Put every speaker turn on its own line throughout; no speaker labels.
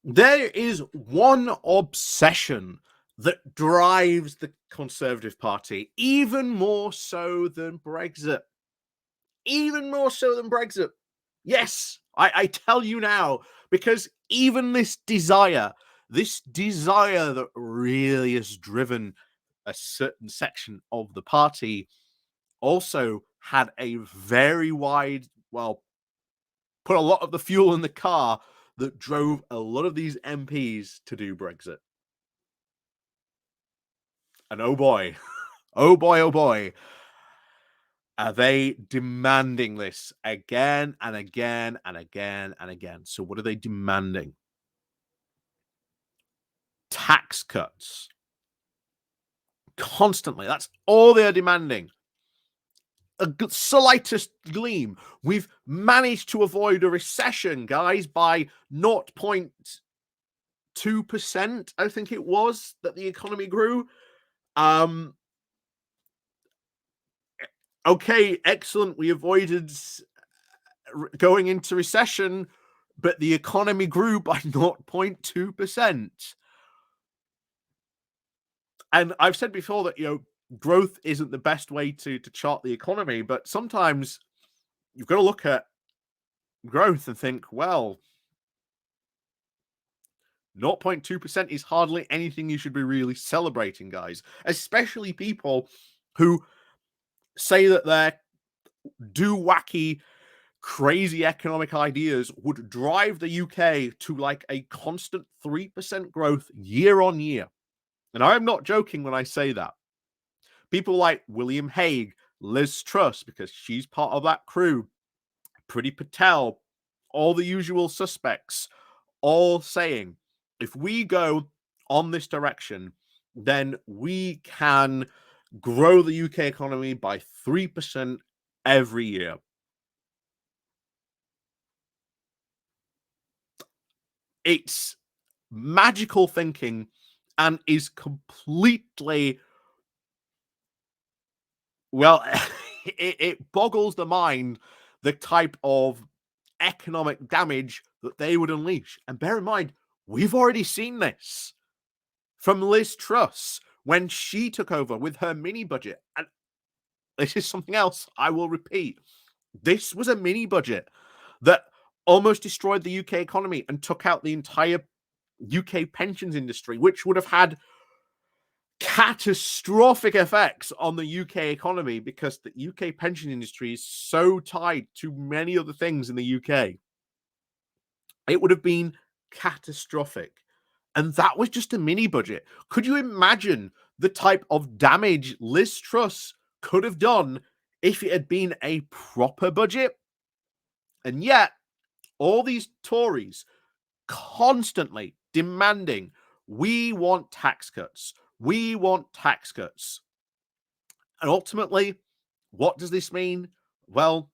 There is one obsession that drives the Conservative Party, even more so than Brexit. Even more so than Brexit. Yes, I tell you now, because even this desire that really has driven a certain section of the party, also had a very wide, well, put a lot of the fuel in the car that drove a lot of these MPs to do Brexit. And oh boy, oh boy, oh boy, are they demanding this again and again and again and again. So, what are they demanding? Tax cuts. Constantly. That's all they're demanding. A slightest gleam. We've managed to avoid a recession, guys, by 0.2%, I think it was, that the economy grew. Okay, excellent. We avoided going into recession, but the economy grew by 0.2%. And I've said before that, growth isn't the best way to chart the economy, but sometimes you've got to look at growth and think, well, 0.2% is hardly anything you should be really celebrating, guys, especially people who say that their wacky, crazy economic ideas would drive the UK to like a constant 3% growth year on year. And I'm not joking when I say that. People like William Hague, Liz Truss, because she's part of that crew, Priti Patel, all the usual suspects, all saying, if we go on this direction, then we can grow the UK economy by 3% every year. It's magical thinking and is completely, well, it boggles the mind the type of economic damage that they would unleash. And bear in mind, we've already seen this from Liz Truss when she took over with her mini budget. And this is something else I will repeat. This was a mini budget that almost destroyed the UK economy and took out the entire UK pensions industry, which would have had catastrophic effects on the UK economy because the UK pension industry is so tied to many other things in the UK. It would have been catastrophic. And that was just a mini budget. Could you imagine the type of damage Liz Truss could have done if it had been a proper budget? And yet, all these Tories constantly demanding, we want tax cuts. We want tax cuts. And ultimately, what does this mean? Well,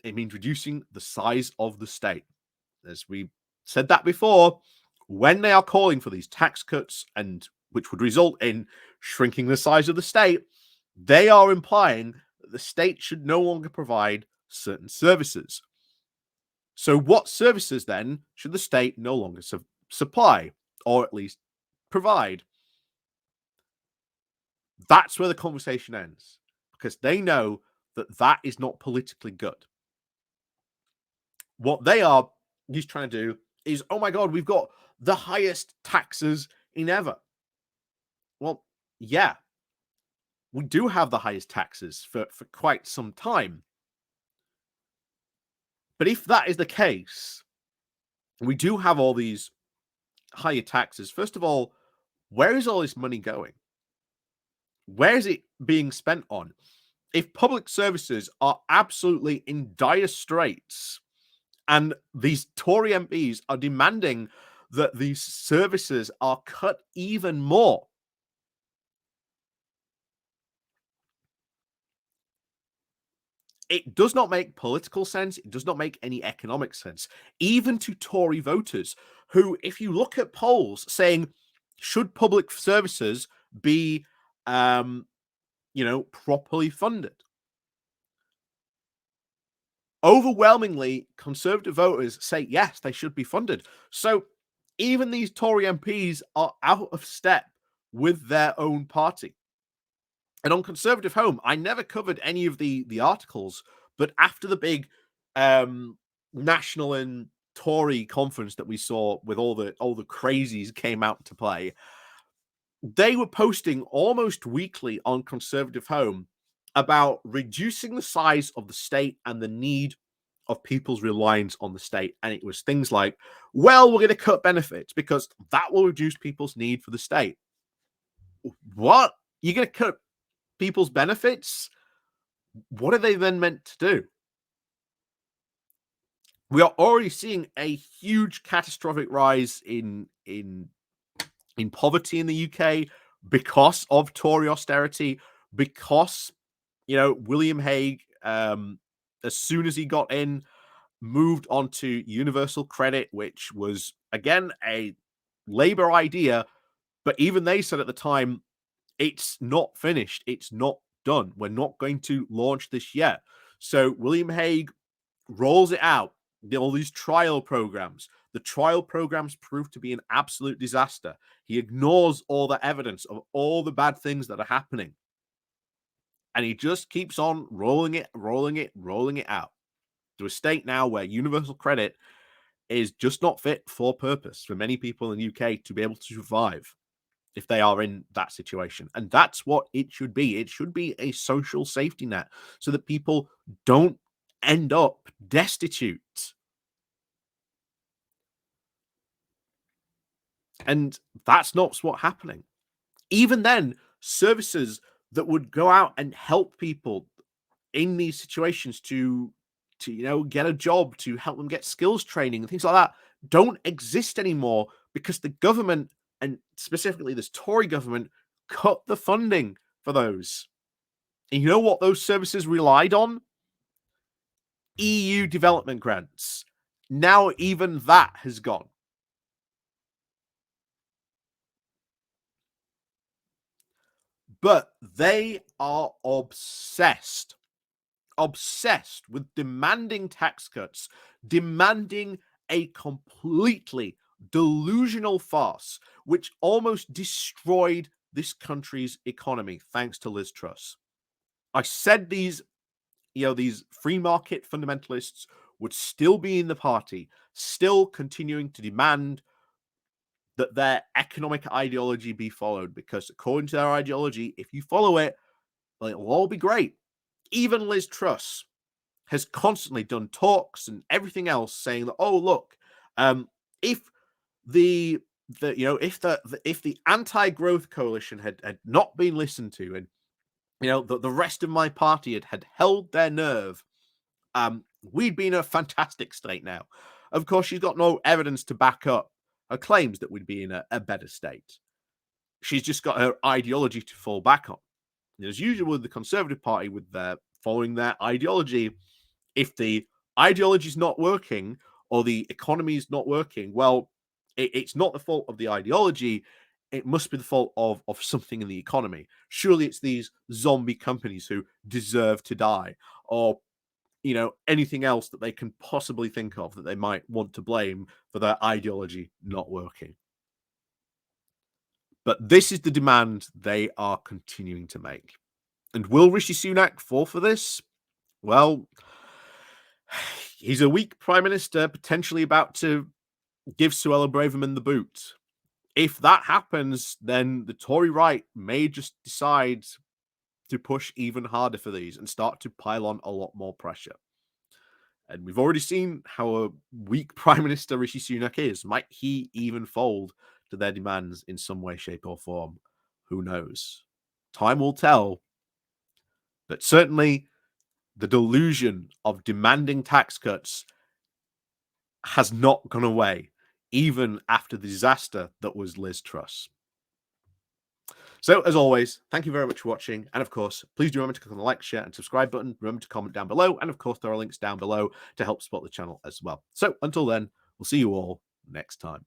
it means reducing the size of the state. As we said that before, when they are calling for these tax cuts, and which would result in shrinking the size of the state, they are implying that the state should no longer provide certain services. So what services then should the state no longer supply, or at least provide? That's where the conversation ends, because they know that that is not politically good. What they are just trying to do is, oh my God, we've got the highest taxes in ever. Well, yeah, we do have the highest taxes for quite some time. But if that is the case, we do have all these higher taxes. First of all, where is all this money going? Where is it being spent on? If public services are absolutely in dire straits and these Tory MPs are demanding that these services are cut even more, it does not make political sense. It does not make any economic sense, even to Tory voters who, if you look at polls saying, should public services be, properly funded? Overwhelmingly, Conservative voters say yes, they should be funded. So Even these Tory MPs are out of step with their own party. And on Conservative Home, I never covered any of the articles, but after the big national and Tory conference that we saw with all the crazies came out to play, they were posting almost weekly on Conservative Home about reducing the size of the state and the need of people's reliance on the state. And it was things like, well, we're going to cut benefits because that will reduce people's need for the state. What? You're going to cut people's benefits? What are they then meant to do? We are already seeing a huge catastrophic rise in poverty in the UK because of Tory austerity, because William Hague, as soon as he got in, moved on to universal credit, which was again a Labour idea, but even they said at the time, it's not finished, it's not done, we're not going to launch this yet. So William Hague rolls it out, all these trial programs. The trial programs prove to be an absolute disaster. He ignores all the evidence of all the bad things that are happening. And he just keeps on rolling it out to a state now where universal credit is just not fit for purpose for many people in the UK to be able to survive if they are in that situation. And that's what it should be. It should be a social safety net so that people don't end up destitute. And that's not what's happening. Even then, services that would go out and help people in these situations to get a job, to help them get skills training and things like that, don't exist anymore because the government, and specifically this Tory government, cut the funding for those. And you know what those services relied on? EU development grants. Now even that has gone. But they are obsessed with demanding tax cuts, demanding a completely delusional farce, which almost destroyed this country's economy, thanks to Liz Truss. I said these free market fundamentalists would still be in the party, still continuing to demand that their economic ideology be followed, because according to their ideology, if you follow it, well, it'll all be great. Even Liz Truss has constantly done talks and everything else saying that, oh, look, if the anti-growth coalition had not been listened to, and the rest of my party had held their nerve, we'd be in a fantastic state now. Of course, she's got no evidence to back up her claims that we'd be in a better state. She's just got her ideology to fall back on. And as usual with the Conservative Party, with their following their ideology, if the ideology is not working or the economy is not working, well, it's not the fault of the ideology. It must be the fault of something in the economy. Surely it's these zombie companies who deserve to die, or anything else that they can possibly think of that they might want to blame for their ideology not working. But this is the demand they are continuing to make. And will Rishi Sunak fall for this? Well, he's a weak prime minister, potentially about to give Suella Braverman the boot. If that happens, then the Tory right may just decide to push even harder for these and start to pile on a lot more pressure. And we've already seen how a weak Prime Minister Rishi Sunak is. Might he even fold to their demands in some way, shape, or form? Who knows? Time will tell. But certainly, the delusion of demanding tax cuts has not gone away, even after the disaster that was Liz Truss. So, as always, thank you very much for watching. And of course, please do remember to click on the like, share, and subscribe button. Remember to comment down below. And of course, there are links down below to help support the channel as well. So, until then, we'll see you all next time.